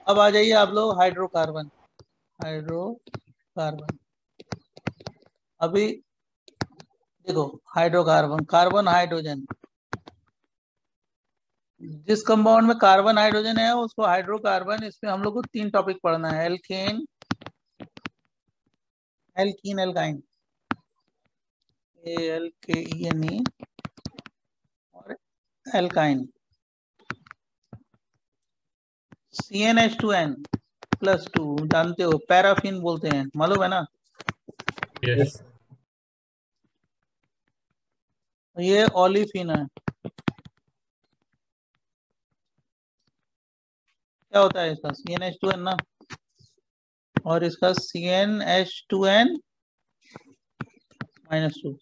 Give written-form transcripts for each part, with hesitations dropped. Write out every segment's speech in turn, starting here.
अब आ जाइए आप लोग हाइड्रोकार्बन। हाइड्रोकार्बन अभी देखो, हाइड्रोकार्बन, कार्बन हाइड्रोजन, जिस कंपाउंड में कार्बन हाइड्रोजन है उसको हाइड्रोकार्बन। इसमें हम लोग को 3 टॉपिक पढ़ना है, एल्केन, एल्कीन, एल्काइन, ALKENE और एल्काइन। CnH2n+2 जानते हो, पैराफिन बोलते हैं, मालूम है ना? यस। ये ओलिफिन है। क्या होता है इसका? CnH2n ना, और इसका CnH2n-2।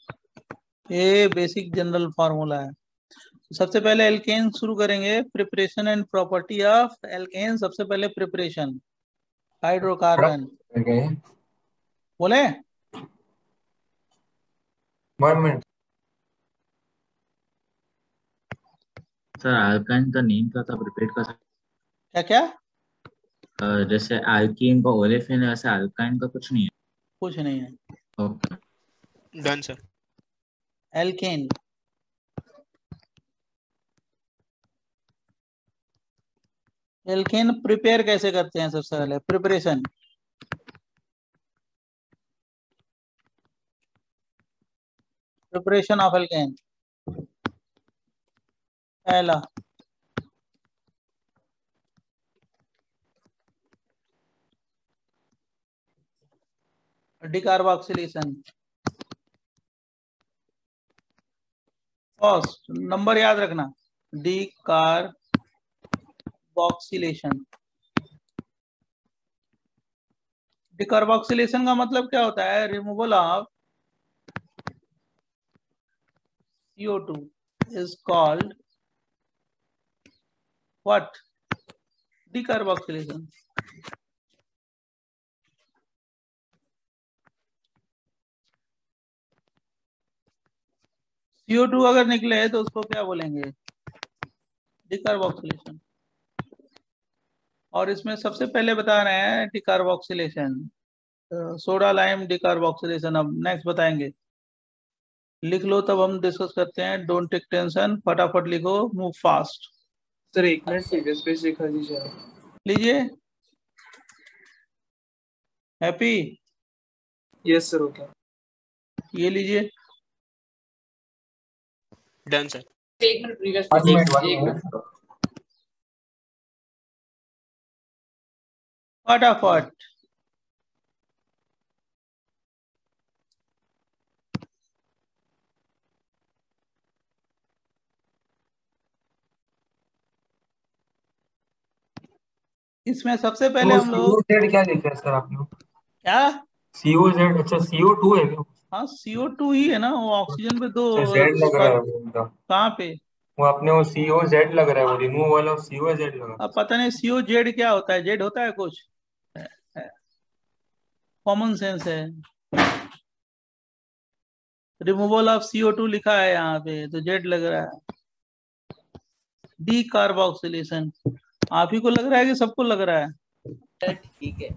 ये बेसिक जनरल फार्मूला है। सबसे पहले एल्केन शुरू करेंगे। Preparation and property of alkene. सबसे पहले प्रिपरेशन, हाइड्रोकार्बन बोले। 1 मिनट सर, अल्काइन का नेम क्या था? रिपीट कर सकते? क्या क्या? जैसे अल्कीन का ओलेफिन है, वैसे अल्काइन का कुछ नहीं है? कुछ नहीं है। Okay, done sir. Alkane, alkane prepare कैसे करते हैं? सबसे पहले प्रिपरेशन, प्रिपरेशन ऑफ एल्केन। पहला डिकार्बोक्सिलेशन। फर्स्ट नंबर याद रखना, डिकार्बोक्सिलेशन। डिकार्बोक्सिलेशन का मतलब क्या होता है? Removal of CO2 is called what? Decarboxylation. CO2 अगर निकले तो उसको क्या बोलेंगे? डिकार्बोक्सिलेशन। और इसमें सबसे पहले बता रहे हैं डिकार्बोक्सिलेशन, सोडा लाइम डिकार्बोक्सिलेशन। अब नेक्स्ट बताएंगे, लिख लो तब हम डिस्कस करते हैं। डोंट टेक टेंशन, फटाफट लिखो, move fast. Sir 1 minute previous page दिखा दीजिए आप। लीजिए, हैप्पी, यस सर, ओके। ये लीजिए। Done sir. 1 minute previous page, 1 minute. फटाफट इसमें सबसे पहले हम लोग क्या लिखा है सर आपने? क्या? COZ? अच्छा, CO2 है क्या? हाँ, CO2 ही है ना, वो ऑक्सीजन पे दो जेड लग रहा है वो उनका। कहाँ पे? वो अपने वो COZ लग रहा है, वो रिमूव वाला COZ लग रहा अब पता नहीं CO जेड क्या होता है। जेड होता है कुछ? कॉमन सेंस है। रिमूवल ऑफ CO2 लिखा है यहाँ पे, तो जेड लग रहा है। डी कार्बोक्सिलेशन, आप ही को लग रहा है कि सबको लग रहा है? ठीक है।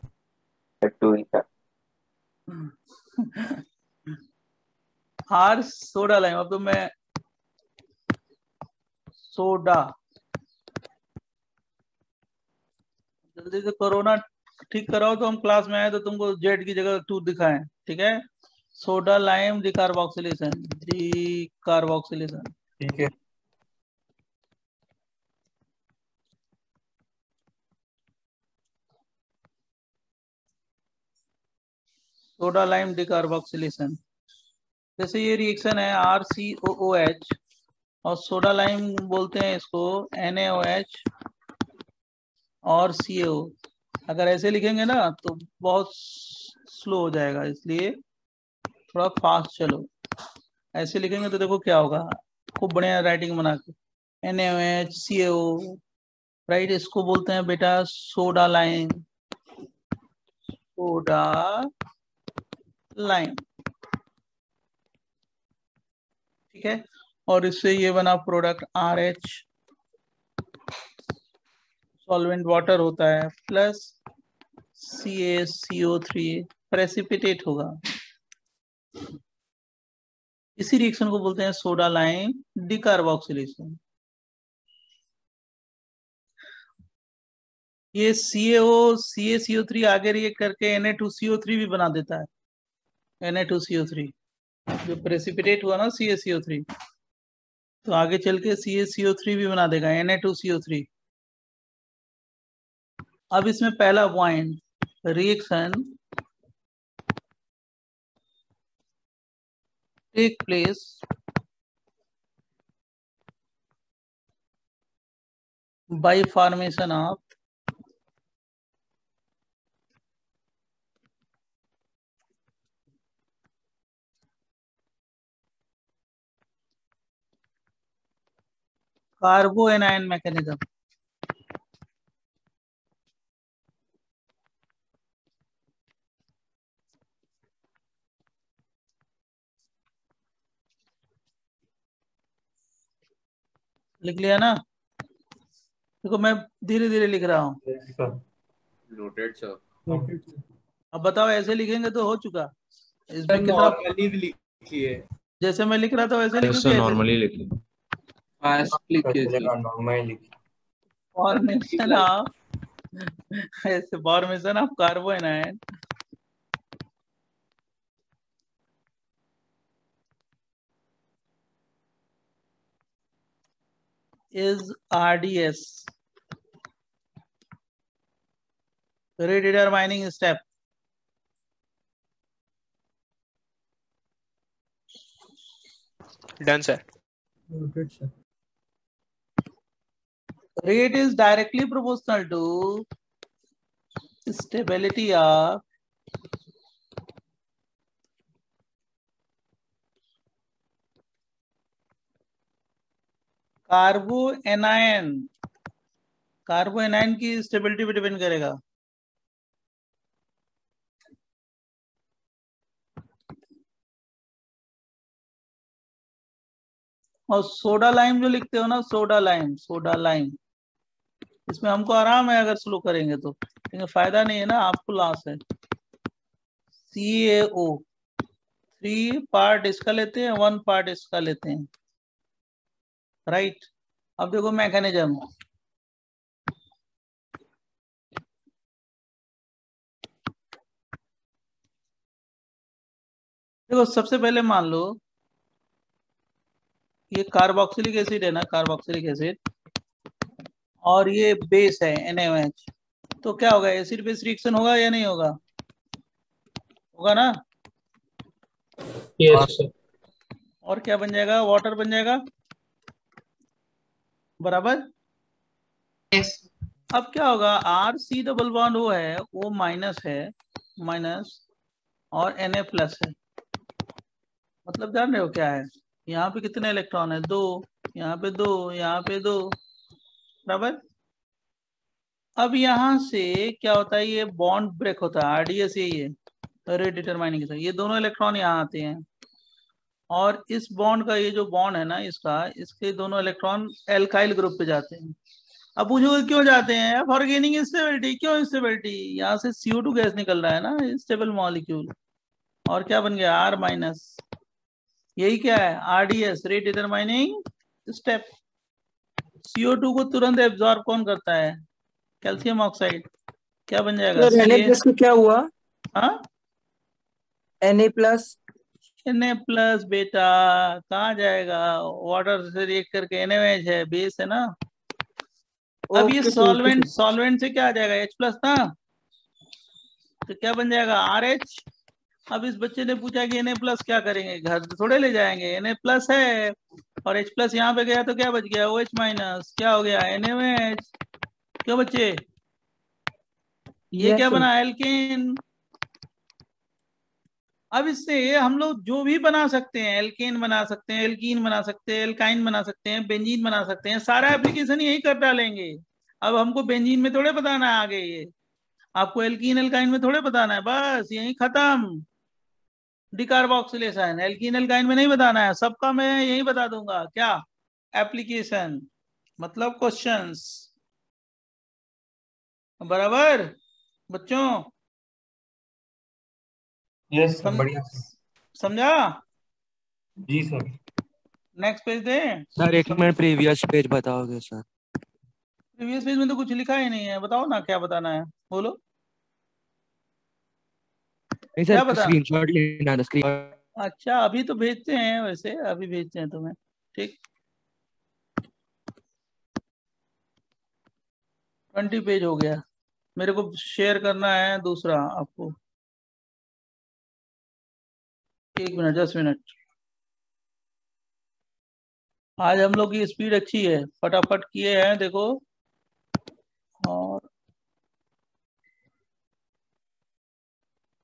आर सोडा लाइम। अब तो मैं सोडा, जल्दी से कोरोना ठीक कराओ तो हम क्लास में आए तो तुमको जेड की जगह 2 दिखाएं, ठीक है? Soda lime decarboxylation, decarboxylation. ठीक है। सोडा लाइम डिकार्बोक्सिलेशन, जैसे ये रिएक्शन है RCOOH और सोडा लाइम बोलते हैं इसको NaOH और CaO। अगर ऐसे लिखेंगे ना तो बहुत स्लो हो जाएगा, इसलिए थोड़ा फास्ट चलो। ऐसे लिखेंगे तो देखो क्या होगा, खूब बढ़िया राइटिंग बना के, NaOH CaO, राइट। इसको बोलते हैं बेटा सोडा लाइम, सोडा लाइम, ठीक है? और इससे ये बना प्रोडक्ट RH, सॉल्वेंट वाटर होता है प्लस CaCO3 प्रेसिपिटेट होगा। इसी रिएक्शन को बोलते हैं सोडा लाइम डिकार्बोक्सिलेशन। ये CaCO3 आगे रिएक्ट करके Na2CO3 भी बना देता है। Na2CO3 जो प्रेसिपिटेट हुआ ना CaCO3, तो आगे चल के CaCO3 भी बना देगा, Na2CO3। अब इसमें पहला point, reaction take place by formation of carbanion mechanism. लिख लिया ना? देखो मैं धीरे धीरे लिख रहा हूँ। Noted sir. अब बताओ ऐसे लिखेंगे तो हो चुका। इसमें कितना नॉर्मली लिखिए, जैसे मैं लिख रहा था वैसे लिखो सर नॉर्मली लिखिए। फास्ट लिखिए। फॉर्मेशन ऑफ ऐसे formation of कार्बोएनायन is RDS, redetermining step. Done, sir. Noted, sir. Rate is directly proportional to stability of कार्बोएनायन। कार्बोएनायन की स्टेबिलिटी पे डिपेंड करेगा। और सोडा लाइम जो लिखते हो ना, सोडा लाइम, इसमें हमको आराम है अगर स्लो करेंगे तो, लेकिन फायदा नहीं है ना, आपको लॉस है। CaO 3 पार्ट इसका लेते हैं, 1 पार्ट इसका लेते हैं, राइट। अब देखो मैकेनिज्म, देखो सबसे पहले मान लो ये कार्बोक्सिलिक एसिड है ना, कार्बोक्सिलिक एसिड, और ये बेस है NaOH, तो क्या होगा, एसिड बेस रिएक्शन होगा या नहीं होगा? होगा ना? Yes sir. और क्या बन जाएगा? वाटर बन जाएगा, बराबर। यस। अब क्या होगा, RC डबल बॉन्ड वो है, वो माइनस है, माइनस, और Na प्लस है। मतलब जान रहे हो क्या है? यहाँ पे कितने इलेक्ट्रॉन है? 2, यहाँ पे 2, यहाँ पे 2, बराबर। अब यहाँ से क्या होता है, ये बॉन्ड ब्रेक होता है, RDS यही है, रेडिटरमाइनिंग के साथ। ये दोनों इलेक्ट्रॉन यहाँ आते हैं, और इस बॉन्ड का, ये जो बॉन्ड है ना इसका, इसके दोनों इलेक्ट्रॉन एल्काइल ग्रुप पे जाते हैं। अब पूछोगे क्यों जाते हैं? For gaining stability. क्यों स्टेबिलिटी? यहाँ से CO2 गैस निकल रहा है ना, स्टेबल मॉलिक्यूल, और क्या बन गया, R माइनस। यही क्या है, RDS, rate determining step. CO2 को तुरंत एब्जॉर्ब कौन करता है? Calcium oxide. क्या बन जाएगा? Na+ को क्या हुआ? हाँ, Na+। Na+ बेटा कहाँ जाएगा? वाटर से रिएक्ट करके NaOH है, बेस है ना। अब ये सॉल्वेंट से क्या आ जाएगा, H+ ना, तो क्या बन जाएगा, RH। अब इस बच्चे ने पूछा कि Na+ क्या करेंगे, घर थोड़े ले जाएंगे, Na+ है, और H+ यहाँ पे गया तो क्या बच गया, OH-, क्या हो गया, NaOH। क्यों बच्चे? ये क्या बना, एल्केन। अब इससे हम लोग जो भी बना सकते हैं, एल्केन बना सकते हैं, एल्कीन बना सकते हैं, एल्काइन बना सकते हैं, बेंजीन बना सकते हैं, सारा एप्लीकेशन यही कर डालेंगे। अब हमको बेंजीन में थोड़े बताना है आगे, ये आपको एल्कीन एल्काइन में थोड़े बताना है, बस यही खत्म। डिकार्बोक्सिलेशन एल्कीन एल्काइन में नहीं बताना है, सबका मैं यही बता दूंगा। क्या एप्लीकेशन, मतलब क्वेश्चंस। बराबर बच्चों? यस सर, बढ़िया सर। समझा? जी सर। नेक्स्ट पेज दे। सर एक मिनट प्रीवियस पेज बताओगे सर? प्रीवियस पेज में तो कुछ लिखा ही नहीं है, बताओ ना क्या बताना है, बोलो नहीं क्या सर, बता। स्क्रीनशॉट लेना है, स्क्रीन। अच्छा अभी तो भेजते हैं, वैसे अभी भेजते हैं तुम्हें, ठीक। 20 पेज हो गया, मेरे को शेयर करना है दूसरा आपको। 1 मिनट 10 मिनट। आज हम लोग की स्पीड अच्छी है, फटाफट किए हैं देखो। और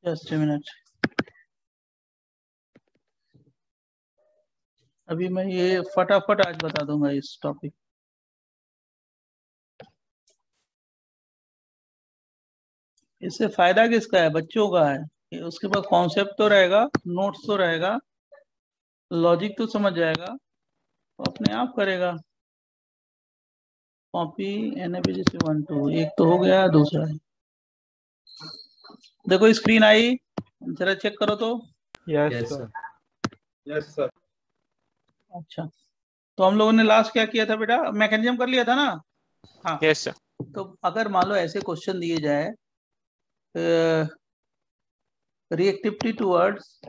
जस्ट मिनट, अभी मैं ये फटाफट आज बता दूंगा इस टॉपिक। इससे फायदा किसका है? बच्चों का है। कि उसके पास कॉन्सेप्ट तो रहेगा, नोट्स तो रहेगा, लॉजिक तो समझ जाएगा, तो अपने आप करेगा। कॉपी NAPGC 1 2 एक तो हो गया, दूसरा है। देखो स्क्रीन आई, जरा चेक करो तो। Yes sir. Yes sir. अच्छा तो हम लोगों ने लास्ट क्या किया था बेटा? मैकेनिज्म कर लिया था ना? हाँ Yes, sir. तो अगर मान लो ऐसे क्वेश्चन दिए जाए, रिएक्टिविटी टुवर्ड्स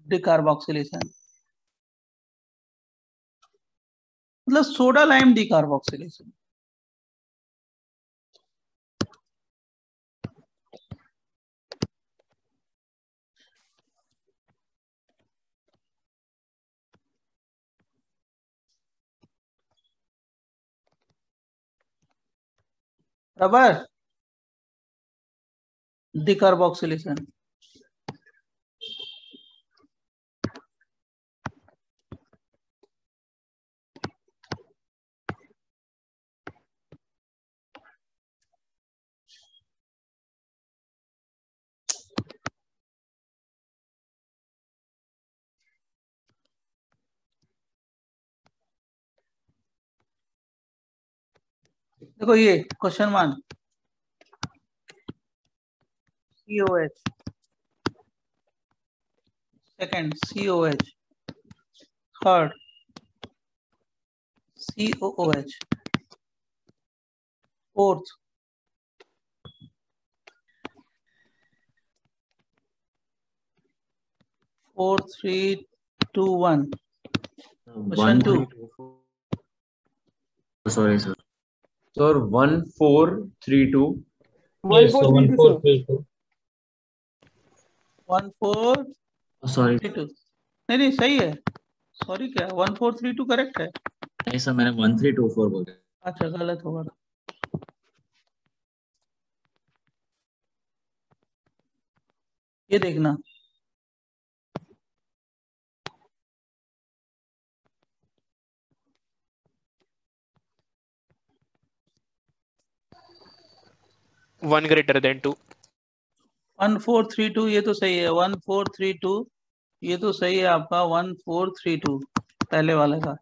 डिकार्बोक्सिलेशन, मतलब सोडा लाइम डिकार्बोक्सिलेशन। बराबर, डिकार्बोक्सिलेशन। देखो ये question 1, COH, second COH, third COOH, fourth 4 3 2 1। Question 2, Sorry sir. Sir, 1432. Yes, so 1432. 1 4 Sorry 3 2। नहीं सही है, सॉरी क्या 1 4 3 2 करेक्ट है? नहीं सर, मैंने 1324 बोला। अच्छा गलत होगा। ये देखना, One greater than two. 1 4 3 2 ये तो सही है। 1 4 3 2 ये तो सही है आपका। 1 4 3 2 पहले वाले का।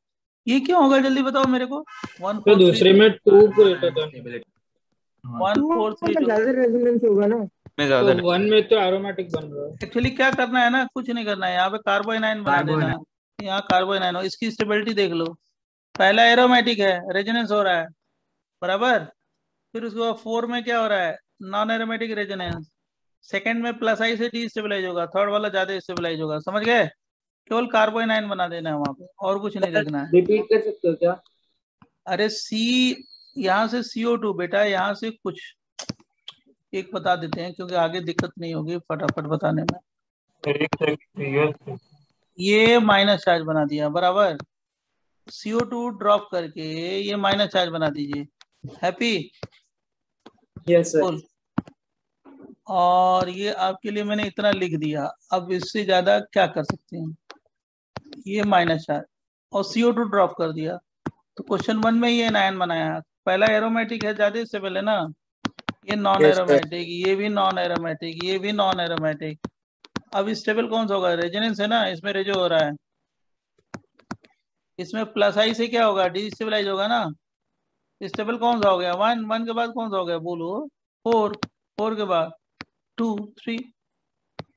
ये क्यों होगा जल्दी बताओ मेरे को। 1 तो 4 दूसरे 3 में 2 ग्रेटर देन। 1 4 3 2। ज्यादा रेजोनेंस होगा ना। तो 1 में तो एरोमेटिक बन रहा है। एक्चुअली क्या करना है ना, कुछ नहीं करना है, यहाँ पे कार्बोनाइन बना देना है। यहाँ कार्बोनाइन हो, इसकी स्टेबिलिटी देख लो। पहला एरोमेटिक है, रेजोनेंस हो रहा है, बराबर। फिर उसके बाद 4 में क्या हो रहा है? Non aromatic resonance. सेकंड में प्लस आई से डी स्टेबलाइज होगा, थर्ड वाला ज्यादा स्टेबलाइज होगा। समझ गए? केवल कार्बोनाइन बना देना है वहां पे, और कुछ नहीं देखना है। रिपीट कर सकते हो क्या? अरे सी, यहाँ से CO2 बेटा, यहाँ से कुछ एक बता देते हैं क्योंकि आगे दिक्कत नहीं होगी फटाफट बताने में। ये माइनस चार्ज बना दिया, बराबर। CO2 ड्रॉप करके ये माइनस चार्ज बना दीजिए। हैप्पी? Yes sir. फुल। और ये आपके लिए मैंने इतना लिख दिया, अब इससे ज्यादा क्या कर सकते हैं। ये माइनस चार्ज और CO2 ड्रॉप कर दिया, तो क्वेश्चन 1 में ये नाइन बनाया। पहला एरोमेटिक है, ज्यादा से पहले ना। ये नॉन एरोमेटिक, ये भी नॉन एरोमेटिक, ये भी नॉन एरोमेटिक। अब स्टेबल कौन सा होगा? रेजोनेंस है ना, इसमें रेजो हो रहा है। इसमें प्लस आई से क्या होगा, डिस्टेबलाइज होगा ना। स्टेबल कौन सा हो गया, 1, 1 के बाद कौन सा हो गया बोलो, 4, 4 के बाद 2, 3,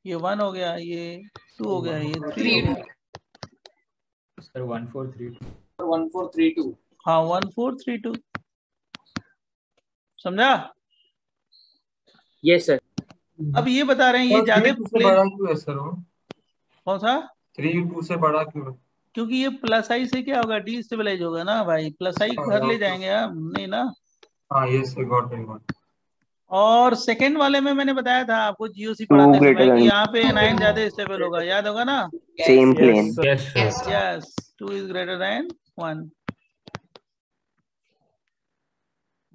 ये 1 हो गया, ये 2 हो गया, ये 3 हो गया। सर 1432 1432 हाँ 1432, समझा। Yes sir. अब ये बता रहे हैं ये ज्यादा बड़ा क्यों है सर वो? कौन सा, 3 से बड़ा क्यों? क्योंकि ये प्लस आई से क्या होगा, डिस्टेबलाइज होगा ना भाई, प्लस आई घर ले जाएंगे हम नहीं ना। हाँ ये से गॉट इट। और सेकंड वाले में मैंने बताया था आपको जीओसी पढ़ाते समय कि यहाँ पे एनायन ज्यादा स्टेबल होगा, याद होगा ना। Same plane. Yes 2 is greater than 1।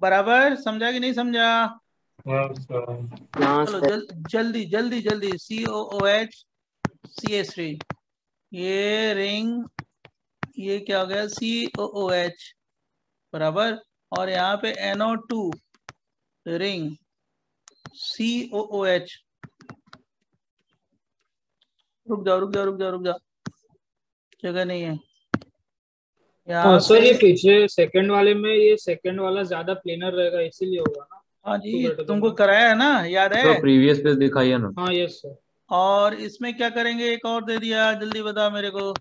बराबर समझा कि नहीं समझा। चलो जल्दी जल्दी जल्दी, COOH CH3, ये रिंग, ये क्या हो गया COOH बराबर, और यहाँ पे NO2 रिंग COOH। रुक जाओ रुक जाओ रुक जाओ रुक जाओ, जगह नहीं है यहाँ सर पे। ये पीछे सेकंड वाले में ये सेकंड वाला ज्यादा प्लेनर रहेगा इसीलिए होगा ना। हाँ जी तुमको कराया है ना, याद है। तो प्रीवियस पेज दिखाइए ना। हाँ यस सर। और इसमें क्या करेंगे, एक और दे दिया, जल्दी बताओ मेरे को।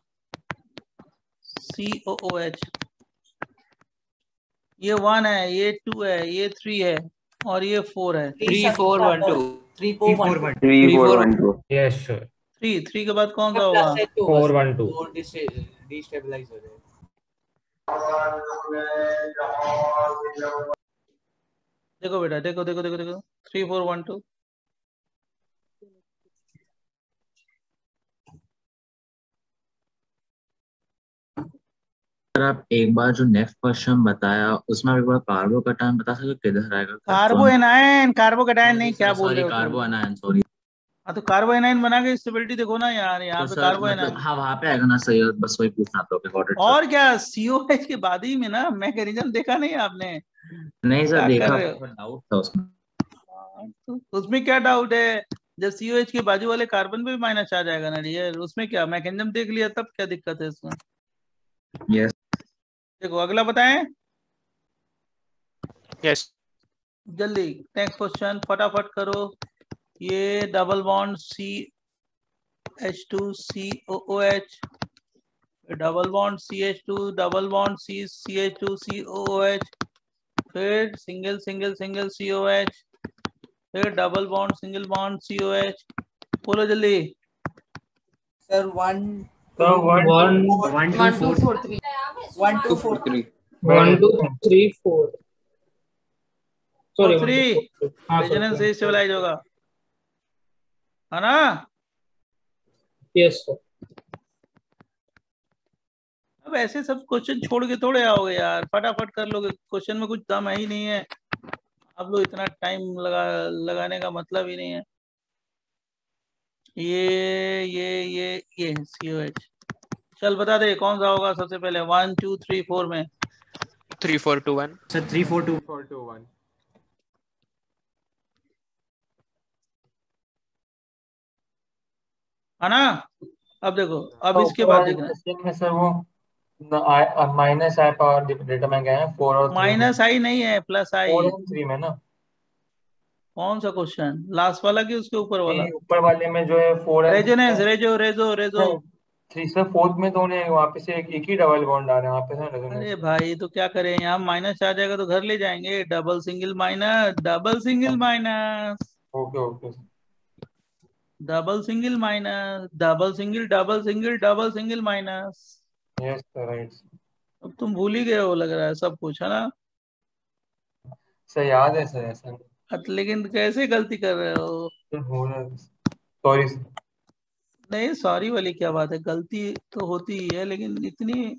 COOH, ये 1 है, ये 2 है, ये 3 है, और ये 4 है। 3 4 1 2 3 4 1 2 3 4 1 2। Yes sir. 3 के बाद कौन सा होगा, 4 1 2। डिस्टेबलाइज हो जाएगा। देखो बेटा, देखो देखो देखो देखो, 3 4 1 2। सर आप एक बार जो नेक्स्ट क्वेश्चन बताया उसमें आप एक बार कार्बो कटायन बता सकते हो किधर आएगा। कार्बो एनायन, कार्बो कटायन नहीं, क्या बोल रहे हो कार्बो तुम। Anion sorry. हाँ तो कार्बो एनायन बना के स्टेबिलिटी देखो ना यार, यहाँ तो पे सर कार्बो मतलब एनायन। हाँ वहाँ पे आएगा ना, सही है, बस वही पूछना था। ओके और क्या, COH के बाद ही में ना मैकेनिज्म देखा नहीं आपने, नहीं सर क्या देखा, कर रहे हो। डाउट था उसमें। तो उसमें क्या डाउट है, जब COH के बाजू वाले कार्बन पे भी माइनस आ जाएगा ना डियर, उसमें क्या मैकेनिज्म देख लिया तब क्या दिक्कत है इसमें। यस देखो अगला बताएं। यस जल्दी नेक्स्ट क्वेश्चन फटाफट करो। ये double bond CH2 COOH, double bond CH2, double bond CH2 COOH, फिर सिंगल सिंगल सिंगल COH, फिर double bond single bond COH। बोलो जल्दी। सर 1 1 1 2 4 3 1 2 4 3 1 2 3 4 सॉरी 3 रेजोनेंस से स्टेबलाइज होगा, है ना। Yes sir. अब ऐसे सब क्वेश्चन छोड़ के थोड़े आओगे यार, फटाफट कर लोगे, क्वेश्चन में कुछ दम है ही नहीं है। आप लोग इतना टाइम लगाने का मतलब ही नहीं है। ये COH। चल बता दे कौन सा होगा सबसे पहले, 1 2 3 4 में। 3 4 2 1 सर 3 4 2 1 है ना। अब देखो, अब इसके बाद देखना, सर वो माइनस आई पावर डेटा में गए हैं 4 और 3 माइनस आई नहीं है, प्लस आई। 4 और 3 में ना। कौन सा क्वेश्चन, लास्ट वाला कि उसके ऊपर वाला। ऊपर वाले में जो है 4 रेजोनेंस, रेजो रेजो रेजो 3 से 4 में दोनों है, वहाँ पे से एक ही डबल बॉन्ड आ रहा है वहाँ पे है रेजोनेंस। अरे भाई तो क्या करें, यहाँ माइनस आ जाएगा तो घर ले जाएंगे, double single minus, double single minus, okay okay double single minus, double single double single double single minus. Yes sir right. अब तुम भूल ही गए हो लग रहा है सब कुछ, है ना। सर याद है सर ऐसा लेकिन कैसे गलती कर रहे हो। Sorry sir. नहीं सॉरी वाली क्या बात है, गलती तो होती ही है लेकिन इतनी।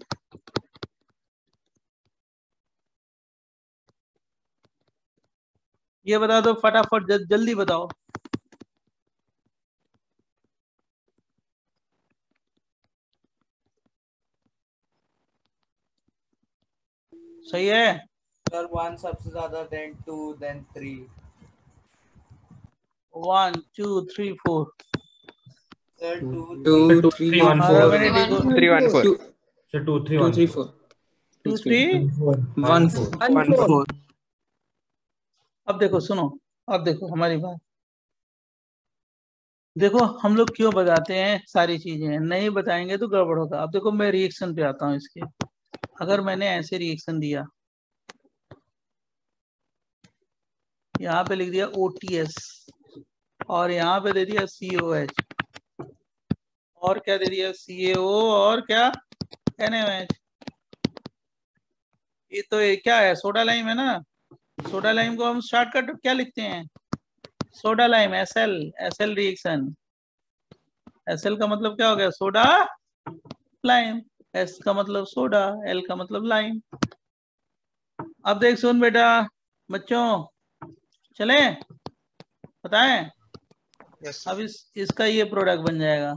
ये बता दो फटाफट, जल्दी बताओ। सही है। सर 1 सबसे ज्यादा, then 2 then 3 1 2 3 4। सर 2 3 1 4 3 1 4 सर 2 3 2 1 3 4 2 3 1 1 4 अब देखो सुनो, अब देखो हमारी बात, देखो हम लोग क्यों बताते हैं सारी चीजें, नहीं बताएंगे तो गड़बड़ होगा। अब देखो मैं रिएक्शन पे आता हूँ इसके। अगर मैंने ऐसे रिएक्शन दिया, यहाँ पे लिख दिया OTS और यहाँ पे दे दिया COH और क्या दे दिया CaO और क्या NaOH, ये तो ये क्या है, सोडा लाइम है ना। सोडा लाइम को हम शॉर्टकट क्या लिखते हैं, soda lime SL reaction. SL का मतलब क्या हो गया, सोडा लाइम, S का मतलब सोडा, L का मतलब लाइम। अब देख सुन बेटा बच्चों, चले बताएं। यस अब इसका ये प्रोडक्ट बन जाएगा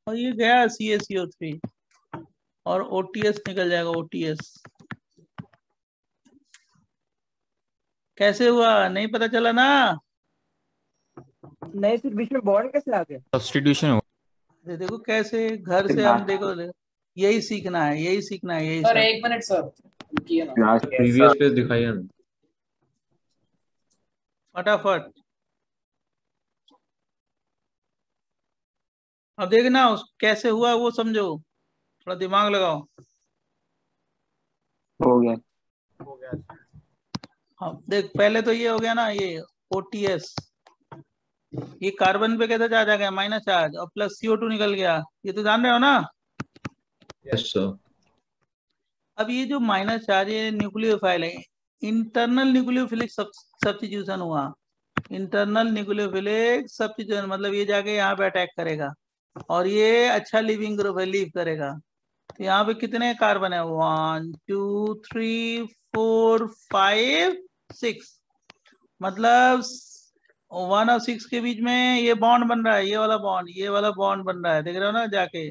और ये गया CaCO3 और OTS निकल जाएगा OTS। कैसे हुआ नहीं पता चला ना। नहीं फिर बीच में बॉन्ड कैसे आ गया? सब्स्टिट्यूशन हो देखो कैसे घर से हम देखो, यही सीखना है, यही सीखना है, यही सर सब। एक मिनट सर, रुकिए ना। लास्ट प्रीवियस पेज दिखाइए ना। फटाफट अब देखना उस कैसे हुआ वो समझो, थोड़ा दिमाग लगाओ। हो गया। हाँ देख पहले तो ये हो गया ना, ये OTS, ये कार्बन पे कैसा चार्ज आ गया, माइनस चार्ज, और प्लस CO2 निकल गया, ये तो जान रहे हो ना। Yes sir. अब ये जो माइनस चार्ज है न्यूक्लियोफाइल है, इंटरनल न्यूक्लियोफिलिक सब्स्टिट्यूशन हुआ। इंटरनल न्यूक्लियोफिलिक सब्स्टिट्यूशन मतलब ये जाके यहाँ पे अटैक करेगा और ये अच्छा लिविंग ग्रुप है, लीव करेगा। तो यहाँ पे कितने कार्बन है, 1 2 3 4 5 6, मतलब 1 और 6 के बीच में ये बॉन्ड बन रहा है, ये वाला बॉन्ड, ये वाला बॉन्ड बन रहा है, देख रहे हो ना जाके।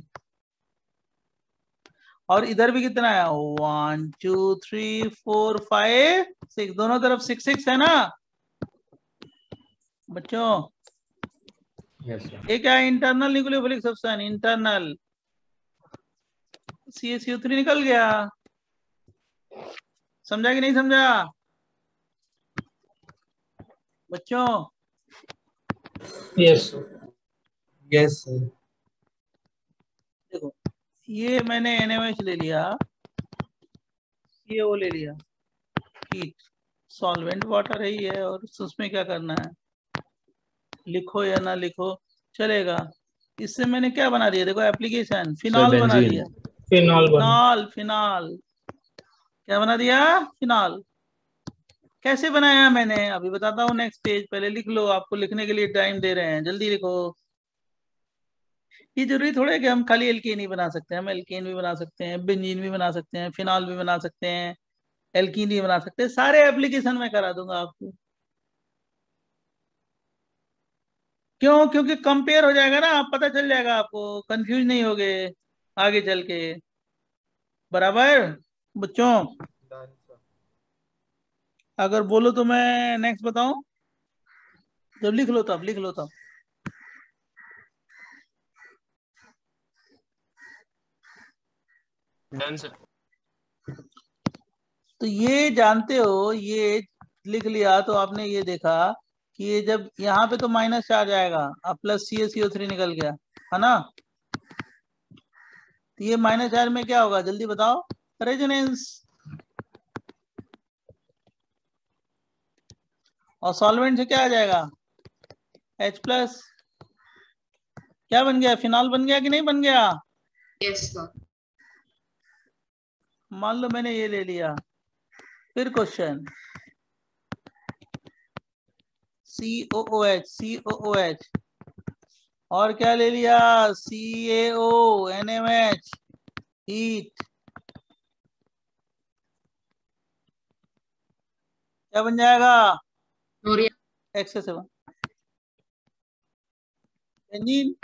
और इधर भी कितना है, 1 2 3 4 5 6, दोनों तरफ 6 6 है ना बच्चों। Yes sir. ये क्या है, internal nucleophilic substance, internal CaCO3 निकल गया। समझा कि नहीं समझा बच्चों। यस यस देखो ये मैंने NaOH ले लिया, CaO ले लिया, हीट सॉल्वेंट वाटर है ही है, और उसमें क्या करना है, लिखो या ना लिखो चलेगा। इससे मैंने क्या बना दिया, देखो एप्लीकेशन, सर फिनॉल बना दिया। बेंजीन। फिनॉल बन फिनॉल, फिनॉल क्या बना दिया, फिनॉल। कैसे बनाया मैंने अभी बताता हूँ नेक्स्ट पेज, पहले लिख लो, आपको लिखने के लिए टाइम दे रहे हैं, जल्दी लिखो। ये जरूरी थोड़ा है कि हम खाली एल्केन ही बना सकते हैं, हम एल्केन भी बना सकते हैं, बेंजीन भी बना सकते हैं, फिनॉल भी बना सकते हैं, एल्कीन भी बना सकते हैं, सारे एप्लीकेशन में करा दूंगा आपको। क्यों, क्योंकि कंपेयर हो जाएगा ना, आप पता चल जाएगा आपको, कंफ्यूज नहीं होगे आगे चल के, बराबर बच्चों। अगर बोलो तो मैं नेक्स्ट बताऊं, जब लिख लो तब, लिख लो तब। Done sir. तो ये जानते हो, ये लिख लिया तो आपने ये देखा कि ये जब यहाँ पे तो माइनस चार्ज आएगा, अब प्लस CaCO3 निकल गया है ना। तो ये माइनस चार्ज में क्या होगा जल्दी बताओ, रेजोनेंस। और सॉल्वेंट से क्या आ जाएगा, H+, क्या बन गया, फिनॉल बन गया कि नहीं बन गया। यस मान लो मैंने ये ले लिया, फिर क्वेश्चन, COOH और क्या ले लिया, CaO NaOH, हीट, क्या बन जाएगा, X7 benzene.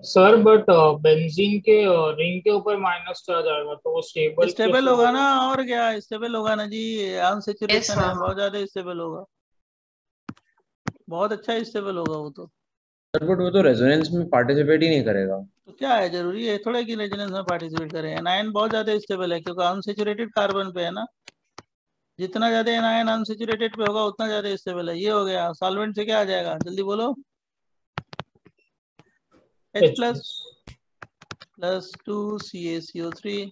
Sir but benzene के रिंग के ऊपर माइनस चार्ज आएगा तो वो स्टेबल स्टेबल होगा ना, और क्या स्टेबल होगा ना जी, अनसैचुरेशन है, हाँ। बहुत ज्यादा स्टेबल होगा। बहुत अच्छा स्टेबल होगा वो तो। सर बट वो तो रेजोनेंस में पार्टिसिपेट ही नहीं करेगा। तो क्या है, जरूरी है थोड़ा कि रेजोनेंस में पार्टिसिपेट करे? एनायन बहुत ज्यादा स्टेबल है क्योंकि अनसेचुरेटेड कार्बन पे है ना, जितना ज्यादा एनायन अनसेचुरेटेड पे होगा उतना ज्यादा स्टेबल है। ये हो गया। सॉल्वेंट से क्या आ जाएगा, जल्दी बोलो। H प्लस प्लस 2 CaCO3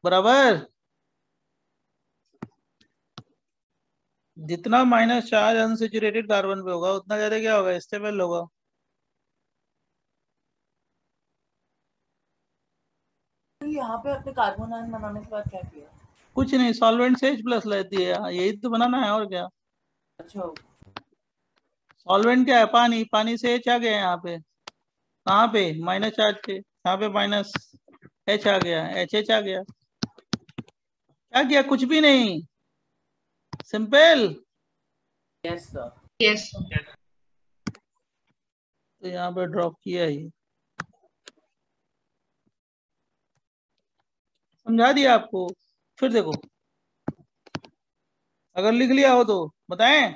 बराबर। जितना माइनस चार्ज अनसेचुरेटेड कार्बन पे होगा उतना ज्यादा क्या होगा, स्टेबल होगा। यहाँ पे अपने कार्बन आयन बनाने के बाद क्या किया? कुछ नहीं, सॉल्वेंट से H प्लस लेती है, यही तो बनाना है और क्या। अच्छा, सॉल्वेंट क्या है, पानी, पानी से H आ गया यहाँ पे, कहाँ पे, माइनस चार्ज पे, यहाँ पे माइनस H आ गया, HH आ गया। क्या किया, कुछ भी नहीं, सिंपल। Yes sir. यस। तो यहाँ पे ड्रॉप किया ही, समझा दिया आपको। फिर देखो, अगर लिख लिया हो तो बताएं।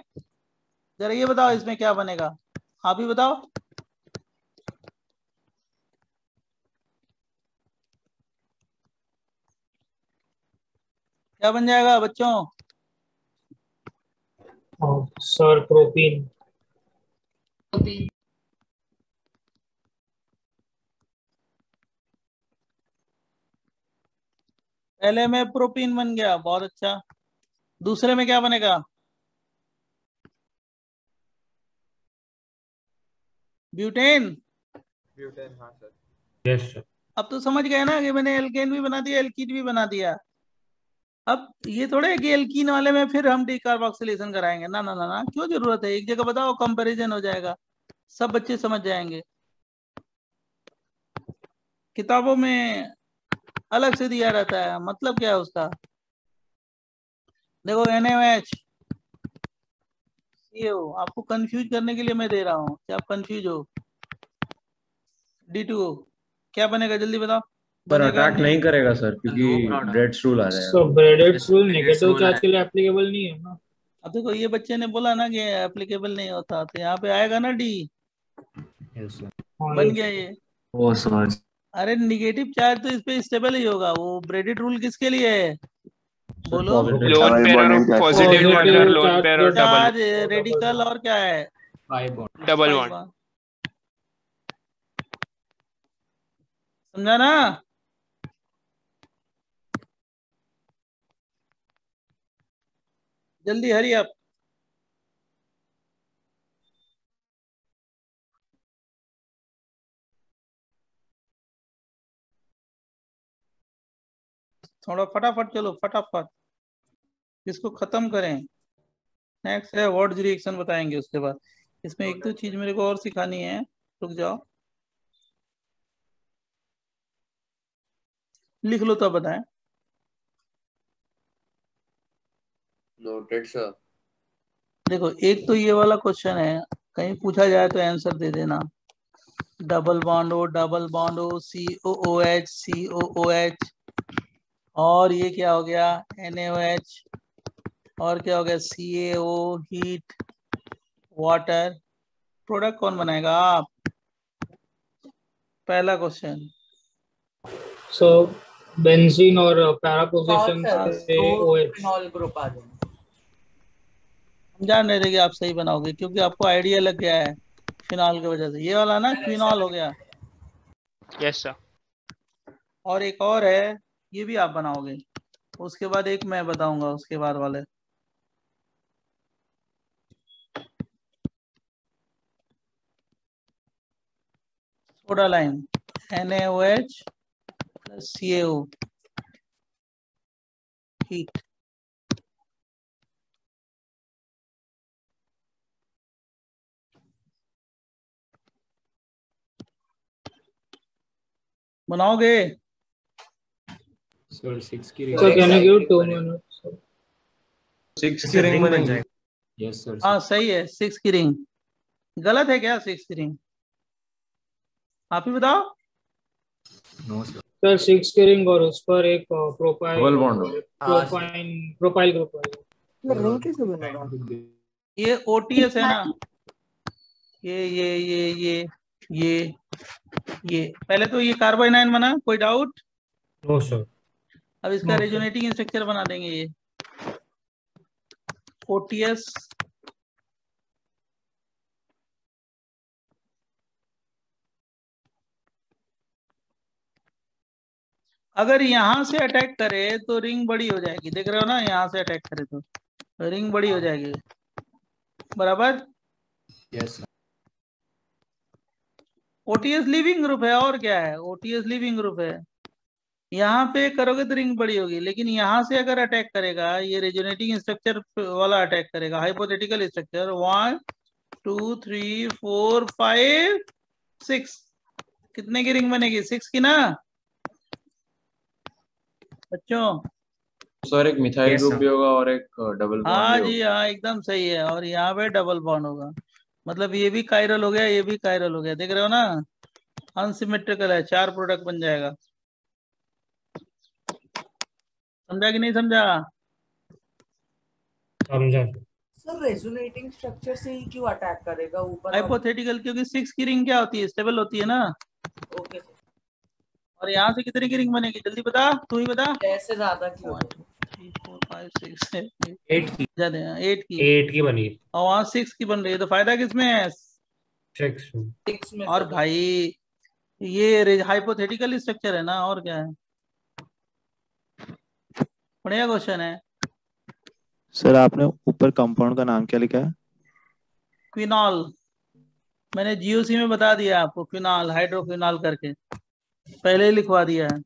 जरा ये बताओ इसमें क्या बनेगा, आप ही बताओ। क्या बन जाएगा बच्चों? Sir propene. पहले में प्रोपीन बन गया, बहुत अच्छा। दूसरे में क्या बनेगा, ब्यूटेन। ब्यूटेन, हाँ सर। Yes sir. अब तो समझ गए ना कि मैंने एल्केन भी बना दिया, एल्कीन भी बना दिया। अब ये थोड़े है कि एल्कीन वाले में फिर हम डीकार्बोक्सिलेशन कराएंगे, ना ना ना ना, क्यों जरूरत है, एक जगह बताओ, कंपैरिजन हो जाएगा, सब बच्चे समझ जाएंगे। किताबों में अलग से दिया रहता है, मतलब क्या है उसका। देखो NaOH, ये हो, आपको कंफ्यूज करने के लिए मैं दे रहा हूँ कि आप कंफ्यूज हो। D2O क्या बनेगा, जल्दी बताओ। पर बनेगा अटैक नहीं करेगा सर, क्योंकि ब्रेड्स रूल आ जाएगा। सो ब्रेडेट्स रूल नेगेटिव चार्ज के लिए एप्लीकेबल नहीं है ना। अब देखो, ये बच्चे ने बोला ना कि एप्लीकेबल नहीं होता, तो यहाँ पे आएगा ना D, यस सर। बन गया ये। ओ सॉरी। अरे निगेटिव चार्ज तो इस पे स्टेबल ही होगा। वो ब्रेडेड रूल किसके लिए है, बोलो। पॉजिटिव लोन पेयर और पॉजिटिव चार्ज, लोन पेयर और चार्ज, रेडिकल और क्या है, डबल पाई बॉन्ड। बॉन्ड। समझा ना। जल्दी हरी अप। थोड़ा फटाफट चलो, फटाफट इसको खत्म करें। नेक्स्ट है व्हाट्स रिएक्शन, बताएंगे उसके बाद। इसमें एक दो चीज मेरे को और सिखानी है, रुक जाओ, लिख लो तो बताएं। Noted sir. देखो, एक तो ये वाला क्वेश्चन है, कहीं पूछा जाए तो आंसर दे देना। डबल बॉन्ड हो, डबल बॉन्ड हो, COOH COOH, और ये क्या हो गया, NaOH, और क्या हो गया, CaO, हीट, वाटर, प्रोडक्ट कौन बनाएगा, आप। पहला क्वेश्चन। सो बेंजीन और पैरा पोजीशन से OH। फिनॉल ग्रुप आ जाएंगे। हम जान रहे थे कि आप सही बनाओगे, क्योंकि आपको आइडिया लग गया है फिनॉल की वजह से। ये वाला ना क्विनॉल हो गया। Yes sir. और एक और है, ये भी आप बनाओगे। उसके बाद एक मैं बताऊंगा, उसके बाद वाले। Soda lime, NaOH plus CaO, heat. बनाओगे। सर 6 की so can you give 2 minutes? 6 की रिंग बनेगी। Yes sir. हाँ सही है, 6 की रिंग। गलत है क्या 6 की रिंग, आप ही बताओ। No sir. सर 6 की रिंग और उस पर एक प्रोपाइल डबल बॉन्ड हो। प्रोपाइल ग्रुप है। रिंग कैसे बनेगा? ये OTS है ना, ये पहले तो ये कार्बोनाइन बना, कोई डाउट? No sir. अब इसका रेजोनेटिंग स्ट्रक्चर बना देंगे, ये OTS अगर यहां से अटैक करे तो रिंग बड़ी हो जाएगी, देख रहे हो ना, यहां से अटैक करे तो रिंग बड़ी हो जाएगी, बराबर? यस OTS लिविंग ग्रुप है, और क्या है, OTS लिविंग ग्रुप है। यहाँ पे करोगे तो रिंग बड़ी होगी, लेकिन यहाँ से अगर अटैक करेगा, ये रेजोनेटिंग स्ट्रक्चर वाला अटैक करेगा, हाइपोथेटिकल स्ट्रक्चर, 1 2 3 4 5 6, कितने की रिंग बनेगी? 6 की ना बच्चों? सर एक मिथाइल Yes, ग्रुप sir. भी होगा और एक डबल बॉन्ड हाँ भी जी होगा। हाँ, एकदम सही है। और यहाँ पे डबल बॉन्ड होगा, मतलब ये भी कायरल हो गया, ये भी कायरल हो गया, देख रहे हो ना, अनसिमेट्रिकल है, 4 प्रोडक्ट बन जाएगा। समझा कि नहीं समझा? समझा। सर रेजोनेटिंग स्ट्रक्चर से ही क्यों अटैक करेगा ऊपर? हाइपोथेटिकल, क्योंकि 6 की रिंग क्या होती है? स्टेबल होती है ना। Okay sir. और यहाँ से कितने की रिंग बनेगी? जल्दी बता, तू ही बता। कैसे ज्यादा क्यों? 1 2 3 4 5 6 7 8 की 8 की, 8 की बनी। और वहाँ 6 की बन रही है, तो फायदा किसमें है? 6 में और भाई ये हाइपोथेटिकल स्ट्रक्चर है ना, और क्या है, बढ़िया क्वेश्चन है। सर आपने ऊपर कंपाउंड का नाम क्या लिखा है? क्विनॉल, मैंने GOC में बता दिया आपको, क्विनॉल, हाइड्रोक्विनॉल करके पहले ही लिखवा दिया है।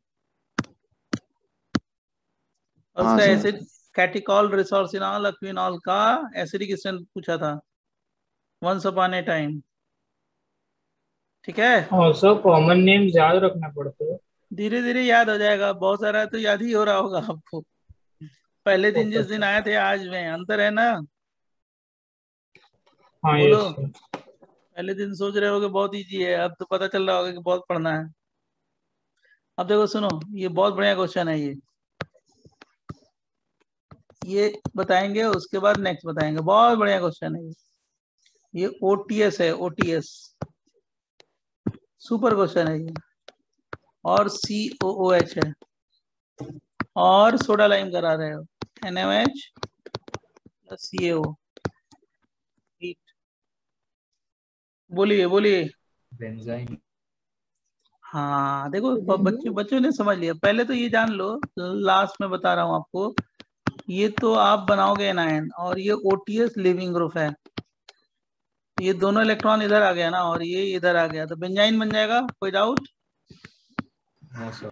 और हाँ उसका सर। एसिड कैटिकॉल, रिसोर्सिनॉल, क्विनॉल का एसिडिक स्ट्रेंथ पूछा था वंस अपॉन ए टाइम, ठीक है? हाँ सर, कॉमन नेम याद रखना पड़ता है। धीरे धीरे याद हो जाएगा, बहुत सारा तो याद ही हो रहा होगा आपको, पहले दिन जिस दिन आए थे आज में अंतर है ना। हाँ बोलो, यस सर। पहले दिन सोच रहे होगे बहुत इजी है, अब तो पता चल रहा होगा कि बहुत पढ़ना है। अब देखो सुनो, ये बहुत बढ़िया क्वेश्चन है, ये बताएंगे, उसके बाद नेक्स्ट बताएंगे, बहुत बढ़िया क्वेश्चन है ये OTS है, OTS सुपर क्वेश्चन है ये, और COOH है, और सोडा लाइम करा रहे हो, NaOH प्लस CaO। बोलिए बोलिए। बेंजाइन। हाँ देखो, बच्चों ने समझ लिया, पहले तो ये जान लो, लास्ट में बता रहा हूँ आपको, ये तो आप बनाओगे एनायन, और ये OTS लिविंग ग्रुप है, ये दोनों इलेक्ट्रॉन इधर आ गया ना, और ये इधर आ गया, तो बेंजाइन बन जाएगा, कोई डाउट? No sir.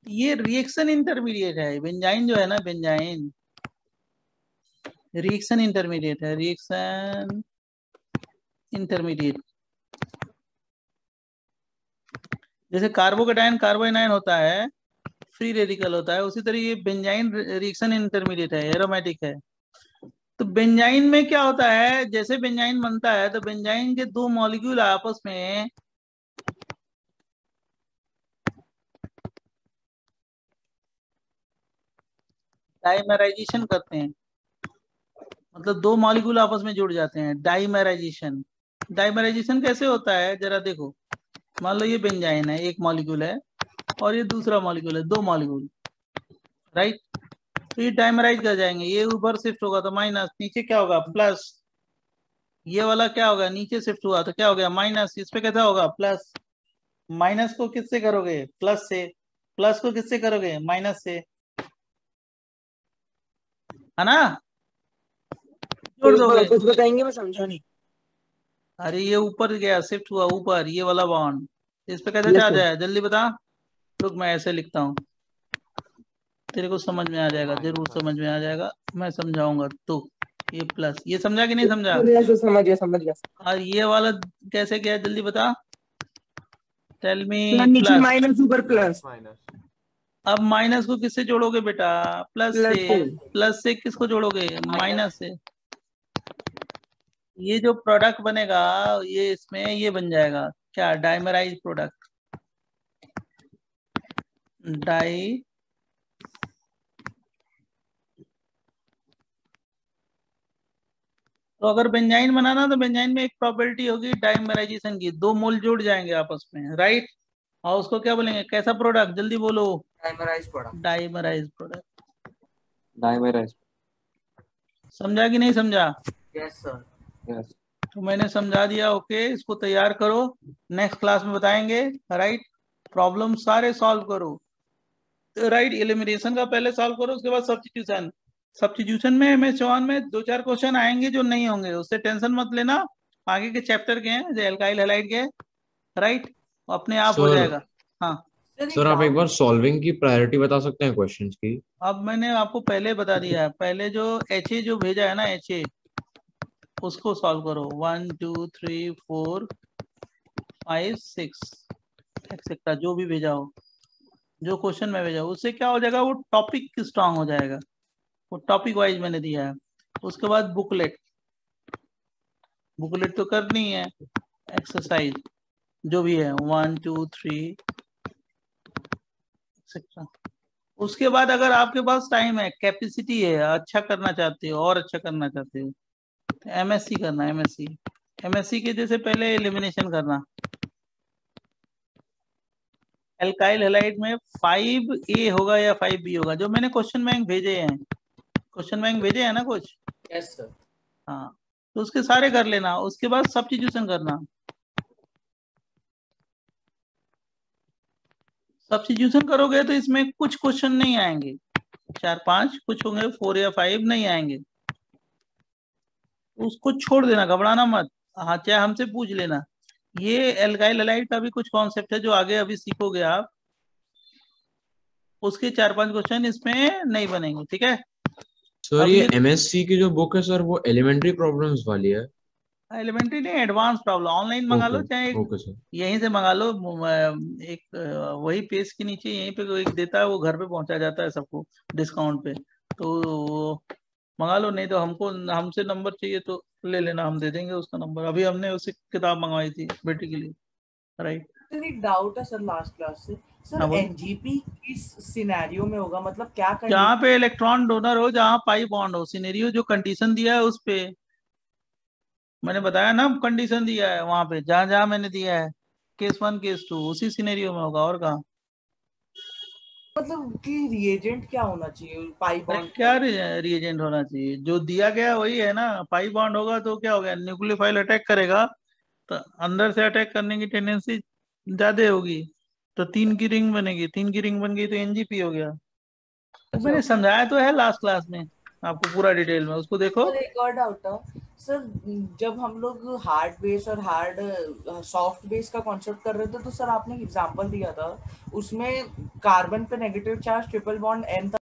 ये रिएक्शन इंटरमीडिएट है, बेंजाइन जो है ना, बेंजाइन रिएक्शन इंटरमीडिएट है, रिएक्शन इंटरमीडिएट। जैसे कार्बोकेटायन कार्बोनाइन होता है, फ्री रेडिकल होता है, उसी तरह ये बेंजाइन रिएक्शन इंटरमीडिएट है, एरोमेटिक है। तो बेंजाइन में क्या होता है, जैसे बेंजाइन बनता है तो बेंजाइन के 2 मॉलिक्यूल आपस में डाइमराइजेशन करते हैं, मतलब 2 मॉलिक्यूल आपस में जुड़ जाते हैं, डाइमराइजेशन। डाइमराइजेशन कैसे होता है जरा देखो, मान लो ये बेंजाइन है, एक मॉलिक्यूल है, और ये दूसरा मॉलिक्यूल है, 2 मॉलिक्यूल, राइट? तो ये डाइमराइज कर जाएंगे, ये ऊपर शिफ्ट होगा तो माइनस, नीचे क्या होगा? प्लस। ये वाला क्या होगा? नीचे शिफ्ट हुआ तो क्या हो गया? माइनस। इस पे कैसा होगा? प्लस। माइनस को किससे करोगे? प्लस से। प्लस को किससे करोगे? माइनस से, है ना? जोड़ दोगे। कुछ बताएंगे, मैं समझा नहीं। अरे ये ऊपर गया, शिफ्ट हुआ ऊपर, ये वाला बॉन्ड, इस पे कैसे Yes, चार्ज sir. है? जल्दी बता। रुक, मैं ऐसे लिखता हूँ, तेरे को समझ में आ जाएगा, जरूर समझ में आ जाएगा, मैं समझाऊंगा तो। ये प्लस, ये समझा कि नहीं समझा? समझ गया समझ गया। और ये वाला कैसे गया? जल्दी बता, टेल मी। नीचे प्लस, माइनस ऊपर प्लस। अब माइनस को किससे जोड़ोगे बेटा? प्लस प्लस से। से। प्लस से किसको जोड़ोगे? माइनस से। ये जो प्रोडक्ट बनेगा, ये इसमें ये बन जाएगा क्या? डाइमराइज प्रोडक्ट, डाई तो अगर बेंजाइन बनाना तो बेंजाइन में एक प्रॉपर्टी होगी डाइमराइजेशन की, 2 मोल जुड़ जाएंगे आपस में, राइट। और उसको क्या बोलेंगे, कैसा प्रोडक्ट, जल्दी बोलो। Dimerise product. Dimerise product. Dimerise. समझा कि नहीं समझा? Yes sir. यस। तो मैंने समझा दिया, ओके। इसको तैयार करो, नेक्स्ट क्लास में बताएंगे, राइट। प्रॉब्लम सारे सॉल्व करो, राइट। एलिमिनेशन का पहले सॉल्व करो, उसके बाद सब्स्टिट्यूशन। सब्स्टिट्यूशन में MS1 में 2-4 क्वेश्चन आएंगे जो नहीं होंगे, उससे टेंशन मत लेना। आगे के चैप्टर के हैं, जो एल्काइल हैलाइड के, राइट, अपने आप हो जाएगा। हाँ सर आप एक बार सॉल्विंग की प्रायोरिटी बता सकते हैं क्वेश्चंस की? अब मैंने आपको पहले बता दिया है, पहले जो HA जो भेजा है ना, HA, उसको सॉल्व करो। 1 2 3 4 5 6 एक्सेट्रा, जो भी भेजा हो, जो क्वेश्चन में भेजा हो, उससे क्या हो जाएगा, वो टॉपिक स्ट्रांग हो जाएगा। वो टॉपिक वाइज मैंने दिया है। उसके बाद बुकलेट, बुकलेट तो करनी है, एक्सरसाइज जो भी है 1 2 3 एक्सेट्रा। उसके बाद अगर आपके पास टाइम है, कैपेसिटी है, अच्छा करना चाहते हो और अच्छा करना चाहते हो, तो MSc करना। MSc के जैसे पहले एलिमिनेशन करना। एल्काइल हैलाइड में 5A होगा या 5B होगा, जो मैंने क्वेश्चन बैंक भेजे हैं, क्वेश्चन बैंक भेजे हैं ना कुछ। Yes sir. हाँ, तो उसके सारे कर लेना, उसके बाद सब्स्टिट्यूशन करना। सब्स्टिट्यूशन करोगे तो इसमें कुछ क्वेश्चन नहीं आएंगे, 4-5 कुछ होंगे, 4 या 5 नहीं आएंगे, उसको छोड़ देना, घबराना मत। हाँ, चाहे हमसे पूछ लेना। ये एल्काइल हैलाइड का भी कुछ कॉन्सेप्ट है जो आगे अभी सीखोगे आप, उसके 4-5 क्वेश्चन इसमें नहीं बनेंगे, ठीक है। सर ये MSc की जो बुक है सर, वो एलिमेंट्री प्रॉब्लम्स वाली है? एलिमेंट्री नहीं, एडवांस प्रॉब्लम। ऑनलाइन मंगा लो, चाहे ओके सर। यहीं से मंगा लो। एक वही पेज के नीचे यहीं पे कोई देता है, वो घर पे पहुंचा जाता है सबको डिस्काउंट पे, तो वो मंगा लो। नहीं तो हमसे नंबर चाहिए तो ले लेना, हम दे देंगे उसका नंबर। अभी हमने उससे किताब मंगवाई थी बेटी के लिए, राइट। सर एक डाउट है सर लास्ट क्लास से, सर हाँ, बोल। NGP किस सिनेरियो में होगा, मतलब क्या जहाँ पे इलेक्ट्रॉन डोनर हो, जहाँ पाई बॉन्ड हो, सिनेरियो जो कंडीशन दिया है उस पे मैंने बताया ना, कंडीशन दिया है वहां पे, जहां जहां मैंने दिया है, केस 1 केस 2, उसी सिनेरियो में होगा, और कहाँ। मतलब कि रिएजेंट क्या होना चाहिए पाई अरे बॉन्ड? क्या रिएजेंट होना चाहिए, जो दिया गया वही है ना। पाई बॉन्ड होगा तो क्या हो गया, न्यूक्लियोफाइल अटैक करेगा तो अंदर से अटैक करने की टेंडेंसी ज्यादा होगी, तो 3 की रिंग बनेगी, 3 की रिंग बन गई तो NGP हो गया। तो मैंने समझाया तो है लास्ट क्लास में आपको पूरा डिटेल में, उसको देखो। सर एक और डाउट था सर, जब हम लोग हार्ड बेस और हार्ड सॉफ्ट बेस का कॉन्सेप्ट कर रहे थे, तो सर आपने एग्जांपल दिया था, उसमें कार्बन पे negative charge triple bond N था,